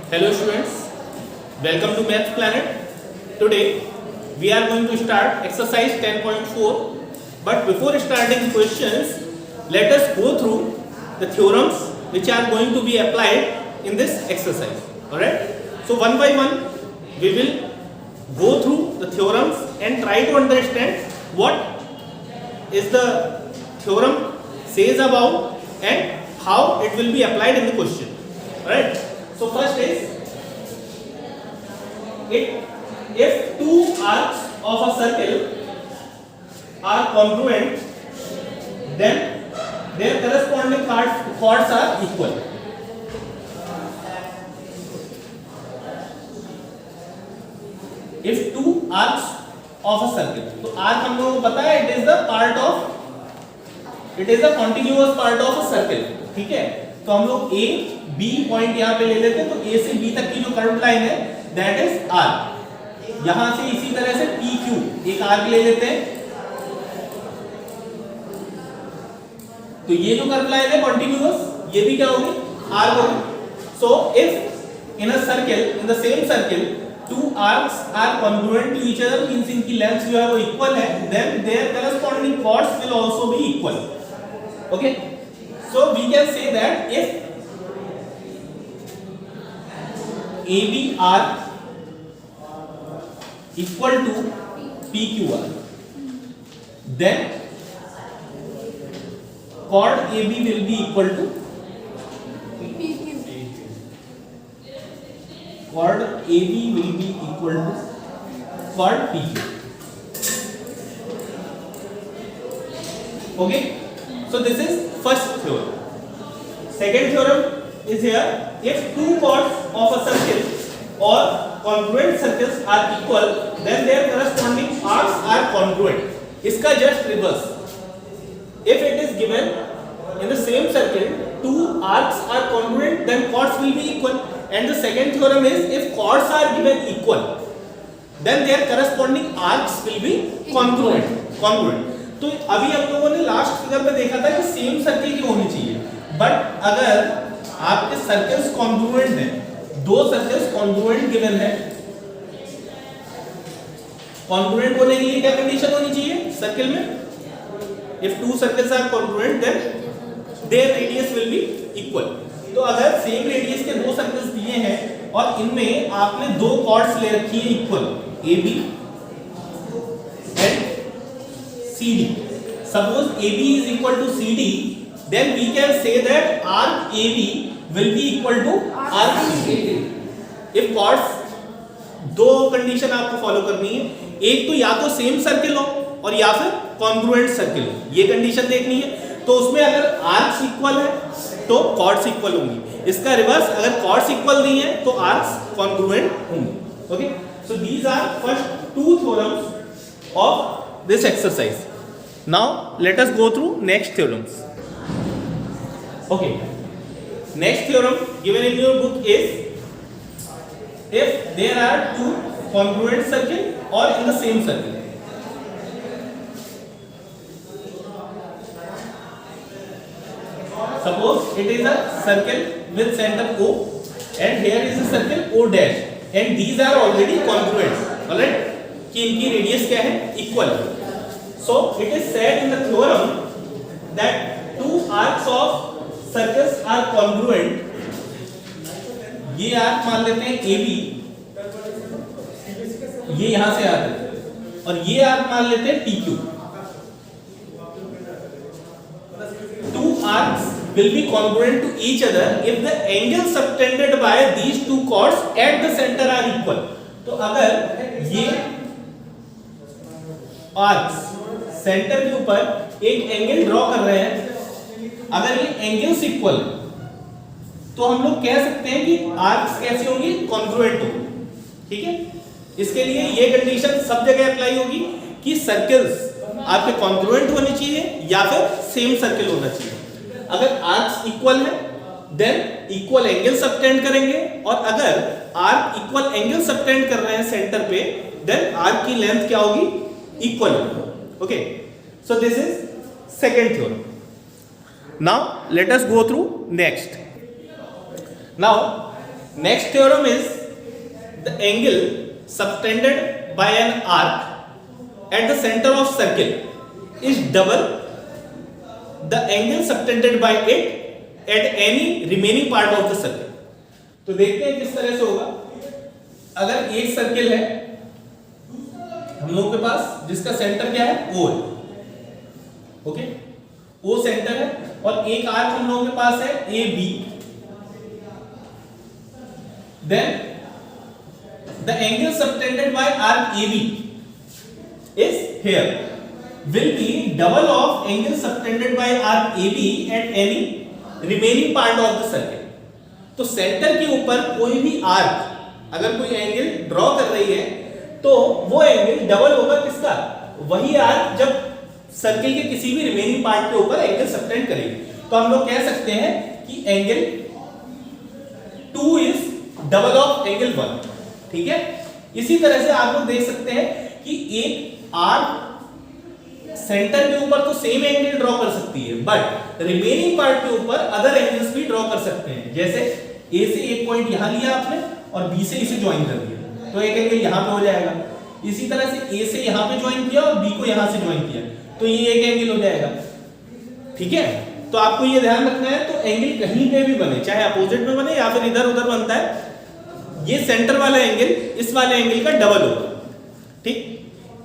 Hello students, welcome to Maths Planet. Today we are going to start exercise 10.4, but before starting questions, let us go through the theorems which are going to be applied in this exercise. Alright, so one by one we will go through the theorems and try to understand what is the theorem says about and how it will be applied in the question. Alright, so first is if two arcs of a circle are congruent, then their corresponding chords are equal. If two arcs of a circle, तो arc हम लोगों को पता है it is a continuous part of a circle. ठीक है, तो हम लोग A B पॉइंट यहाँ पे ले लेते हैं, तो A से B तक की जो कर्व लाइन है दैट इज आर्क. यहां से इसी तरह से PQ एक आर्क ले लेते हैं, तो ये जो कर्व लाइन है कॉन्टिन्यूअस, ये भी क्या होगी आर्क होगी. So if in a circle, in the same circle two arcs are congruent to each other, means इनकी लेंथ जो है वो इक्वल है, then their corresponding chords will also be equal. Okay, so we can say that if AB arc equal to PQ arc, then chord AB will be equal to chord AB will be equal to chord PQ. Okay, so this is first theorem. Second theorem is here. If two chords of a circle or congruent circles are equal, then their corresponding arcs are congruent. इसका just reverse. If it is given in the same circle, two arcs are congruent, then chords will be equal. And the second theorem is if chords are given equal, then their corresponding arcs will be congruent. तो अभी हम लोगों ने last figure में देखा था कि same circle की होनी चाहिए, बट अगर आपके सर्कल्स कॉन्ग्रुएंट हैं, दो सर्कल्स कॉन्ग्रुएंट गिवन है, कॉन्ग्रुएंट होने के लिए क्या कंडीशन होनी चाहिए सर्कल में? If two circles are congruent then their radius will be equal. तो अगर सेम रेडियस के दो सर्कल्स दिए हैं और इनमें आपने दो कॉर्ड्स ले रखी है equal, AB and CD. Suppose AB is equal to CD, then we can say that arc AB will be equal to arc CD. If chords, दो कंडीशन आपको फॉलो करनी है, एक तो या तो सेम सर्कल हो और या फिर कॉन्ग्रुएंट सर्कल हो, ये कंडीशन देखनी है. तो उसमें अगर आर्क्स इक्वल है तो कॉर्ड्स इक्वल होंगी. इसका रिवर्स, अगर कॉर्ड्स इक्वल नहीं है तो आर्क्स कॉन्ग्रुएंट होंगी. Okay, so these are first two theorems of this exercise. Now let us go through next theorems. Okay, next theorem given in your book is if there are two congruent circle और in the same circle. Suppose it is a circle with center O and here is a circle O dash and these are already congruent. Alright, कि इनकी radius क्या है? Equal. So it is said in the theorem that two arcs of circles are congruent. ये arc मान लेते हैं AB, ये यहां से आ रहा है, और ये आर्क मान लेते हैं PQ. Two arcs will be congruent to each other if the angle subtended by these two chords at the center are equal. तो अगर ये arcs सेंटर के ऊपर एक एंगल ड्रॉ कर रहे हैं, अगर ये एंगल्स इक्वल तो हम लोग कह सकते हैं कि आर्क्स कैसी होंगी? कॉन्ग्रुएंट होंगी. ठीक है, इसके लिए ये कंडीशन सब जगह अप्लाई होगी कि सर्कल्स आपके कॉन्ग्रुएंट होने चाहिए या फिर सेम सर्कल होना चाहिए. अगर आर्क्स इक्वल है देन इक्वल एंगल सबटेंड करेंगे, और अगर आर्क इक्वल एंगल सबटेंड कर रहे हैं सेंटर पे, देन आर्क की लेंथ क्या होगी? इक्वल होगी. Okay, so this is second theorem. Now let us go through next. Now next theorem is the angle subtended bye an arc at the centre of circle is double the angle subtended bye it at any remaining part of the circle. तो देखते हैं किस तरह से होगा। अगर एक circle है हम लोगों के पास जिसका सेंटर क्या है, O है, ओके, O सेंटर है, और एक आर्क हम लोगों के पास है AB, then the angle subtended by arc AB is here will be double of angle subtended by arc AB at any remaining part of the circle। तो सेंटर के ऊपर कोई भी आर्क अगर कोई एंगल ड्रॉ कर रही है तो वो एंगल डबल होगा किसका, वही आर्क जब सर्किल के किसी भी रिमेनिंग पार्ट के ऊपर एंगल सबटेंड करेगी। तो हम लोग कह सकते हैं कि angle 2 is double of angle 1, ठीक है। इसी तरह से आप लोग देख सकते हैं कि एक आर्क सेंटर के ऊपर तो सेम एंगल ड्रॉ कर सकती है, बट रिमेनिंग पार्ट के ऊपर अदर एंगल्स भी ड्रॉ कर सकते हैं। जैसे ए से एक पॉइंट यहां लिया आपने और बी से इसे ज्वाइन कर दिया तो एक एंगल यहां पे हो जाएगा। इसी तरह से ए से यहां पे ज्वाइन किया और बी को यहां से ज्वाइन किया तो ये एक एंगल हो जाएगा, ठीक है। तो आपको ये ध्यान रखना है, तो एंगल कहीं पे भी बने, चाहे अपोजिट में बने या फिर इधर उधर बनता है, ये सेंटर वाला एंगल इस वाले एंगल का डबल होगा, ठीक।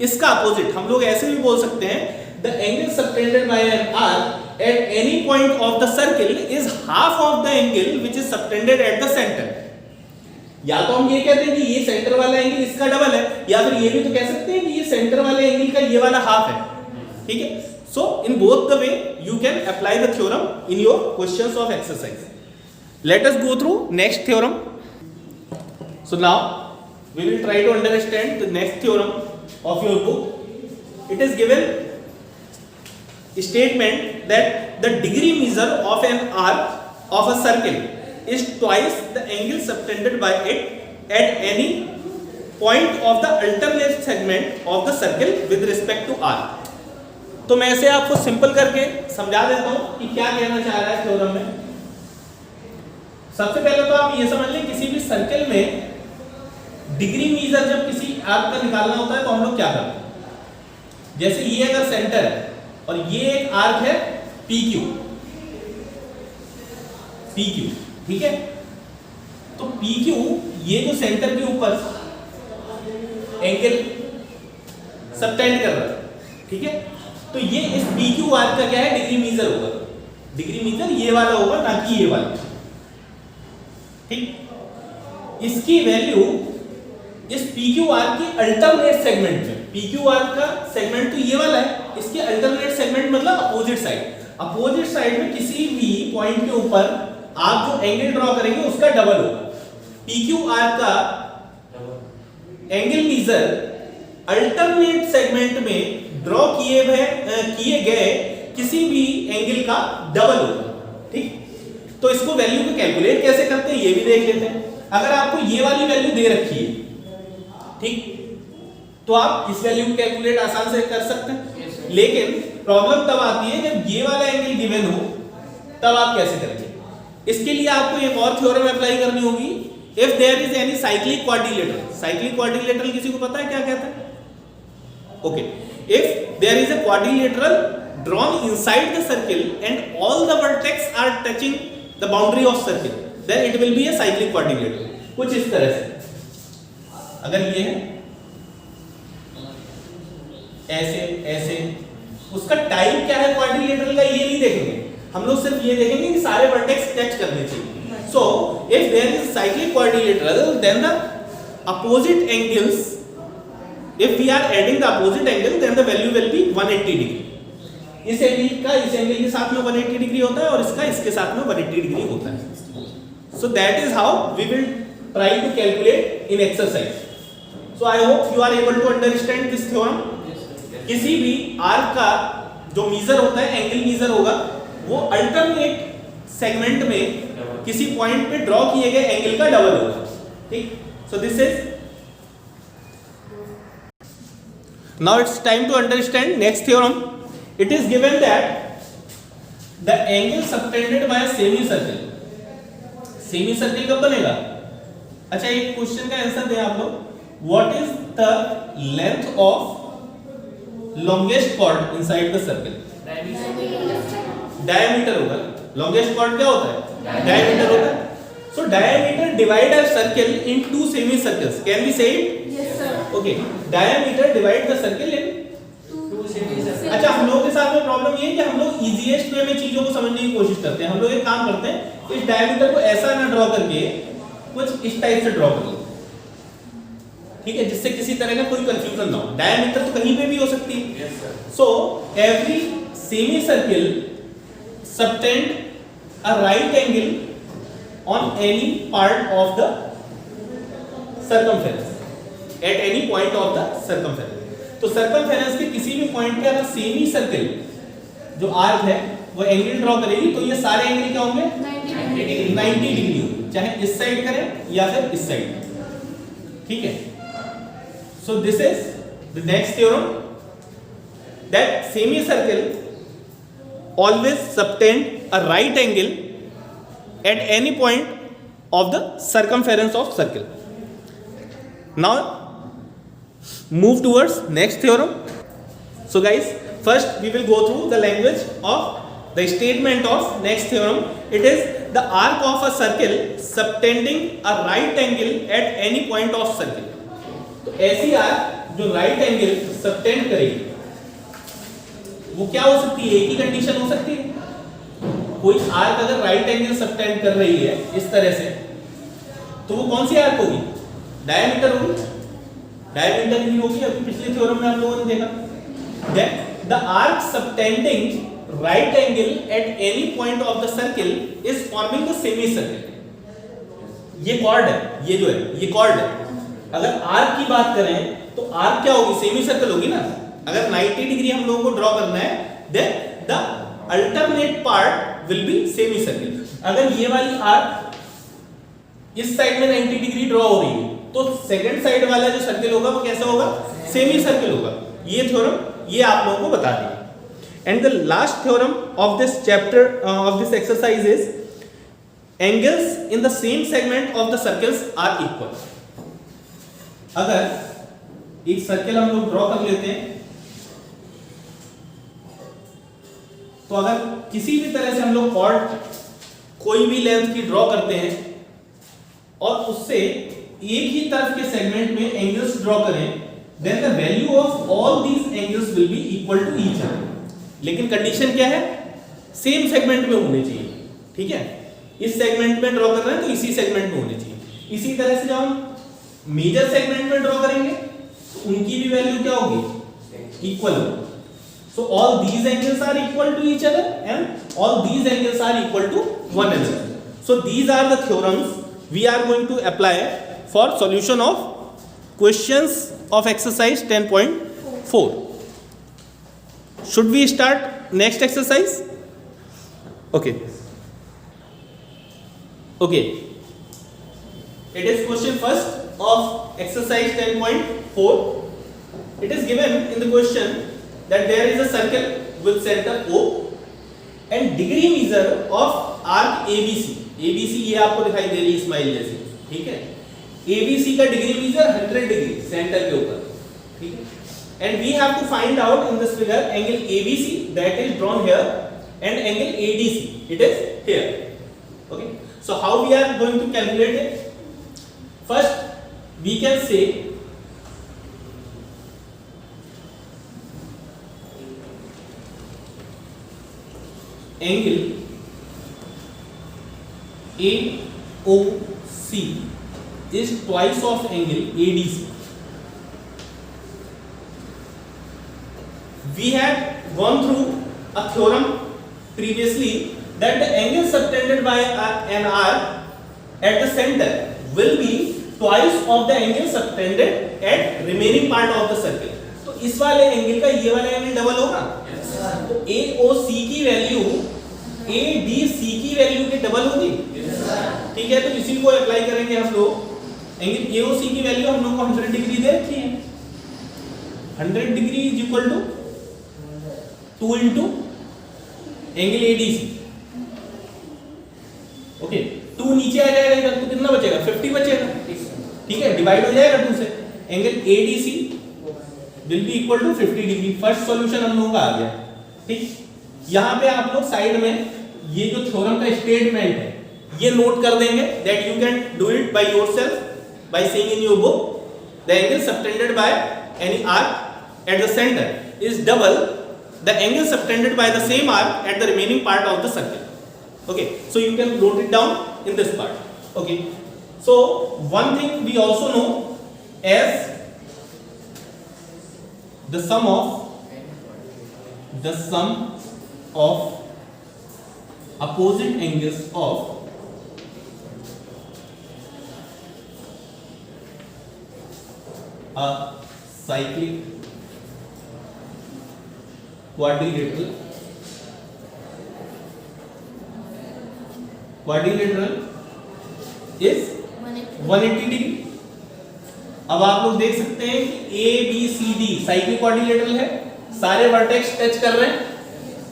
इसका अपोजिट हम लोग ऐसे भी बोल सकते हैं, the angle subtended bye an arc at any point of the circle is half of the angle which is subtended at the centre. या तो हम ये कहते हैं कि ये सेंटर वाला एंगल इसका डबल है, या फिर ये भी तो कह सकते हैं कि ये सेंटर वाले एंगल का ये वाला हाफ है, ठीक है। So in both the way you can apply the theorem in your questions of exercise. Let us go through next theorem. So now we will try to understand the next theorem of your book। It is given statement that the degree measure of an arc of a circle is twice the angle subtended by it at any point of the alternate segment of the circle with respect to arc। तो मैं इसे आपको simple करके समझा देता हूं कि क्या कहना चाह रहा है थ्योरम में। सबसे पहले तो आप ये समझ लें, किसी भी सर्किल में डिग्री मीजर जब किसी आर्क का निकालना होता है तो हम लोग क्या करते हैं, जैसे ये अगर सेंटर है और ये एक आर्क है PQ, ठीक है। तो PQ ये जो सेंटर के ऊपर एंगल सबटेंड कर रहा है, ठीक है। तो ये इस PQ आर्क का क्या है, डिग्री मीजर होगा। डिग्री मीजर ये वाला होगा, ना कि ये वाला, ठीक। इसकी वैल्यू इस PQ आर्क के अल्टरनेट सेगमेंट में, PQ आर्क का सेगमेंट तो ये वाला है, इसके अल्टरनेट सेगमेंट मतलब अपोजिट साइड में किसी भी पॉइंट के ऊपर आप जो एंगल ड्रॉ करेंगे उसका डबल होगा। PQ आर्क का एंगल मीजर अल्टरनेट सेगमेंट में ड्रॉ किए गए किसी भी एंगल का डबल होगा, ठीक। तो इसको वैल्यू को कैलकुलेट कैसे करते हैं ये भी देख लेते हैं। अगर आपको ये वाली वैल्यू दे रखी है, ठीक, तो आप इस वैल्यू को कैलकुलेट आसान से कर सकते हैं। लेकिन प्रॉब्लम तब आती है जब ये वाला एंगल गिवन हो, तब आप कैसे करेंगे। इसके लिए आपको एक और थ्योरम अप्लाई करनी होगी, if there is any cyclic quadrilateral. Cyclic quadrilateral किसी को पता है क्या कहते हैं? Okay, if there is a quadrilateral drawn inside the circle and all the vertex are touching the boundary of circle, then it will be a cyclic quadrilateral. कुछ इस तरह से अगर ये है ऐसे, उसका टाइप क्या है क्वाड्रिलेटरल का ये नहीं देखेंगे हम लोग, सिर्फ ये देखेंगे कि सारे वर्टेक्स टच करने चाहिए। So if there is cyclic quadrilateral then the opposite angles, if we are adding the opposite angle then the value will be 180 degree. इस एंगल का इस एंगल के साथ में 180 डिग्री होता है और इसका इसके साथ में 180 डिग्री होता है। So that is how we will try to calculate in exercise। So I hope you are able to understand this theorem। किसी भी आर्क का जो मीजर होता है, एंगल मीजर होगा, वो अल्टरनेट सेगमेंट में किसी पॉइंट पे ड्रॉ किए गए एंगल का डबल होगा, ठीक। So this is, now it's time to understand next theorem. It is given that the angle subtended by semi circle. Semi circle कब बनेगा, अच्छा एक क्वेश्चन का आंसर दें आप लोग, what is the length of longest chord inside the circle? Diameter होगा। Longest chord क्या होता है? डायमीटर होता है। So diameter divide a circle in two semi circles, can we say it? Yes sir. Okay, diameter divide the circle in. अच्छा हम लोगों के साथ में प्रॉब्लम ये है कि हम लोग इजीएस्ट वे में चीजों को समझने की कोशिश करते हैं। हम लोग एक काम करते हैं, इस डायमीटर को ऐसा ना ड्रॉ करके कुछ इस टाइप से ड्रॉ कर लो, ठीक है, जिससे किसी तरह का कोई कंफ्यूजन ना हो। डायमीटर तो कहीं पे भी हो सकती है। So every semi circle subtend a right angle on any part of the circumference at any point of the circumference। तो circumference के किसी भी पॉइंट पे अगर सेमी सर्कल जो आर्क है वो एंगल ड्रॉ करेगी तो ये सारे एंगल क्या होंगे? 90 डिग्री होंगे, चाहे इस साइड करें या फिर इस साइड, ठीक है। सो this is the next theorem, that semi circle always subtend a right angle at any point of the circumference of circle. Now move towards next theorem. So guys, first we will go through the language of the statement of next theorem. It is the arc of a circle subtending a right angle at any point of circle. तो ऐसी arc जो right angle subtend करेगी वो क्या हो सकती है? एक ही कंडीशन हो सकती है। कोई आर्क अगर राइट एंगल सबटेंड कर रही है इस तरह से, तो वो कौन सी आर्क होगी? डायमीटर होगी। डायमीटर ही होगी, अभी पिछले थ्योरम में हम लोगों ने देखा। That the arc subtending right angle at any point of the circle is forming the semi circle. ये कॉर्ड है, ये जो है ये कॉर्ड है। अगर आर्क की बात करें तो आर्क क्या होगी? सेमी सर्कल होगी ना। अगर 90 डिग्री हम लोगों को ड्रॉ करना है, then the alternate part will be semi circle। अगर ये वाली आर्क इस साइड में 90 डिग्री ड्रॉ हो रही है तो सेकंड साइड वाला जो सर्कल होगा वो कैसा होगा? सेमी सर्कल होगा। ये थ्योरम ये आप लोगों को बता देंगे। And the last theorem of this chapter of this exercise is angles in the same segment of the circles are equal. अगर एक सर्कल हम लोग ड्रॉ कर लेते हैं तो अगर किसी भी तरह से हम लोग कॉर्ड कोई भी लेंथ की ड्रॉ करते हैं और उससे एक ही तरफ के सेगमेंट में एंगल्स ड्रॉ करें, then the value of all these angles will be equal to each other. लेकिन कंडीशन क्या है? सेम सेगमेंट में होने चाहिए, ठीक है। इस सेगमेंट में ड्रॉ कर रहे हैं तो इसी सेगमेंट में होने चाहिए। इसी तरह से जब हम मेजर सेगमेंट में ड्रॉ करेंगे तो उनकी भी वैल्यू क्या होगी? इक्वल होगी। So all these angles are equal to each other and all these angles are equal to one another. So these are the theorems we are going to apply for solution of questions of exercise 10.4. Should we start next exercise? Okay. Okay. It is question first of exercise 10.4. It is given in the question that there is a circle with center O and degree measure of arc ABC। ABC ये आपको दिखाई दे रही है smile जैसी, ठीक है। ABC का degree major 100 degree centre के ऊपर, ठीक है। And we have to find out in this figure angle ABC that is drawn here and angle ADC, it is here, okay। So how we are going to calculate it? First we can say angle AOC is twice of angle ADC। We had gone through a theorem previously that the angle subtended by an arc at the center will be twice of the angle subtended at remaining part of the circle। तो इस वाले angle का ये वाला angle double होगा। तो AOC की value ADC की वैल्यू के डबल होगी, ठीक है। तो इसी को अप्लाई करेंगे हम लोग। एंगल AOC की वैल्यू हम लोग को 100 डिग्री दे रखी है। 100 degree is equal to 2 into angle ADC, okay. 2 2 नीचे आ जाएगा इधर, तो कितना बचेगा 50 बचेगा, ठीक है, डिवाइड हो जाएगा 2 से। Angle ADC will be equal to 50 degree. First solution हम लोगों का आ गया, ठीक। यहाँ पे आप लोग साइड में ये जो थ्योरम का स्टेटमेंट है ये नोट कर देंगे, that you can do it by yourself by seeing in your book. The angle subtended by any arc at the centre is double the angle subtended by the same arc at the remaining part of the circle. Okay, so you can note it down in this part. Okay, so one thing we also know as the sum of opposite angles of a cyclic quadrilateral is 180 degree. अब आप लोग देख सकते हैं कि ABCD cyclic quadrilateral है, सारे vertex touch कर रहे हैं,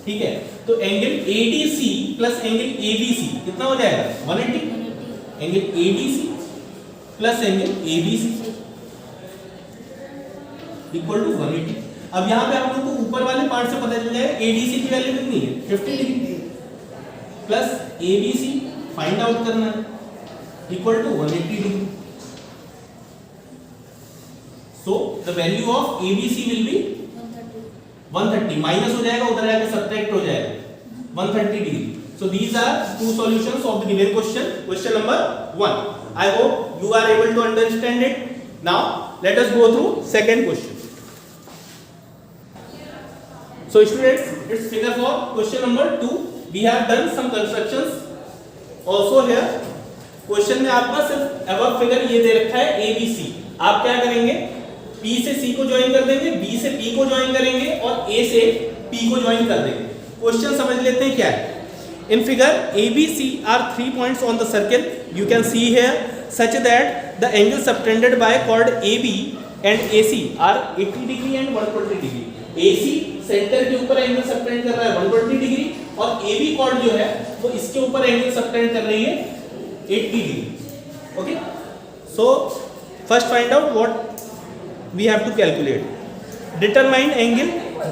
ठीक है। तो angle ADC plus angle ABC कितना हो जाएगा 180। Angle ADC plus angle ABC equal to 180। अब यहाँ पे आप लोग को ऊपर वाले पार्ट से पता चल जाएगा ADC की वैल्यू कितनी है 50 degree plus ABC find out करना है equal to 180 degree. So the value of ABC will be 130, minus हो जाएगा उधर जाके सब्ट्रैक्ट हो जाएगा 130 degree. So these are two solutions of the given question, question number 1। I hope you are able to understand it. Now let us go through second question. So students, it's figure for question number 2. We have done some constructions also here. Question में आपका सिर्फ above figure ये दे रखा है ABC। आप क्या करेंगे, P से C को ज्वाइन कर देंगे, B से P को ज्वाइन करेंगे और A से P को ज्वाइन कर देंगे। क्वेश्चन समझ लेते हैं क्या है। In figure ABC are 3 points on the circle. You can see here such that the angle subtended by chord AB and AC are 80 degree and 120 degree. AC centre के ऊपर एंगल सबटेंड कर रहा है 120 डिग्री और AB cord जो है वो इसके ऊपर एंगल सबटेंड कर रही है 80 degree. Okay, so first find out what we have to calculate. Determine angle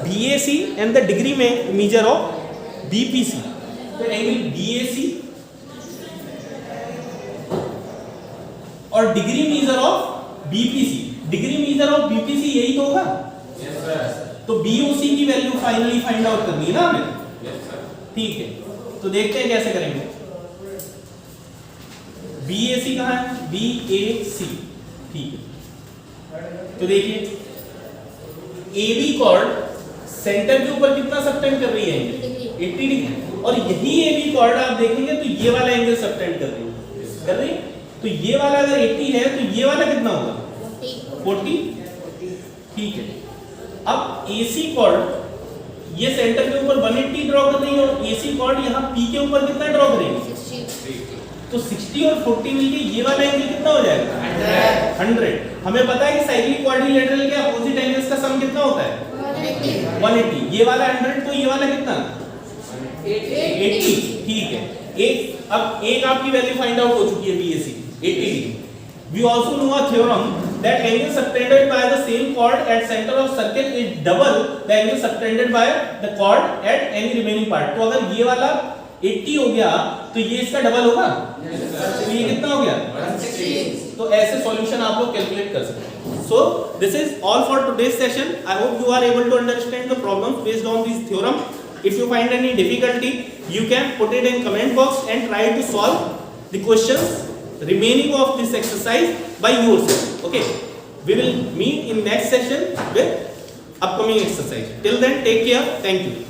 BAC and the degree में मेजर ऑफ BPC। तो एंगल BAC और degree measure of BPC, degree measure of BPC यही तो होगा। Yes sir. तो BOC की value finally find out करनी है ना हमें, ठीक है। तो देखते हैं कैसे करेंगे। BAC कहाँ है, BAC, ठीक है। तो देखिए AB कॉर्ड सेंटर के ऊपर कितना सबटेंड कर रही है 80 डिग्री और यही AB कॉर्ड आप देखेंगे तो ये वाला एंगल सबटेंड कर रही है। तो ये वाला अगर 80 है तो ये वाला कितना होगा 40, ठीक है। अब AC कॉर्ड ये सेंटर के ऊपर 180 ड्रॉ कर रही है और AC कॉर्ड यहाँ P के ऊपर कितना ड्रॉ करेगी 60। तो 60 और 40 मिलके ये वाला एंगल कितना हो जाएगा 100। हमें पता है कि साइक्लिक क्वाड्रिलेटरल के अपोजिट एंगल्स का सम कितना होता है 180। ये वाला 100 तो ये वाला कितना 80, ठीक है। अब एक आपकी वैल्यू फाइंड आउट हो चुकी है BAC 80 degree. We also know a theorem that angle subtended by the same chord at center of circle is double the angle subtended by the chord at any remaining part। तो अगर ये वाला 80 हो गया तो ये इसका डबल होगा, तो ये कितना हो गया 160। तो ऐसे सॉल्यूशन आप लोग कैलकुलेट कर सकते हैं। So this is all for today's session. I hope you are able to understand the problems based on this theorem. If you find any difficulty, you can put it in comment box and try to solve the questions remaining of this exercise by yourself. Okay, we will meet in next session with upcoming exercise. Till then, take care. Thank you.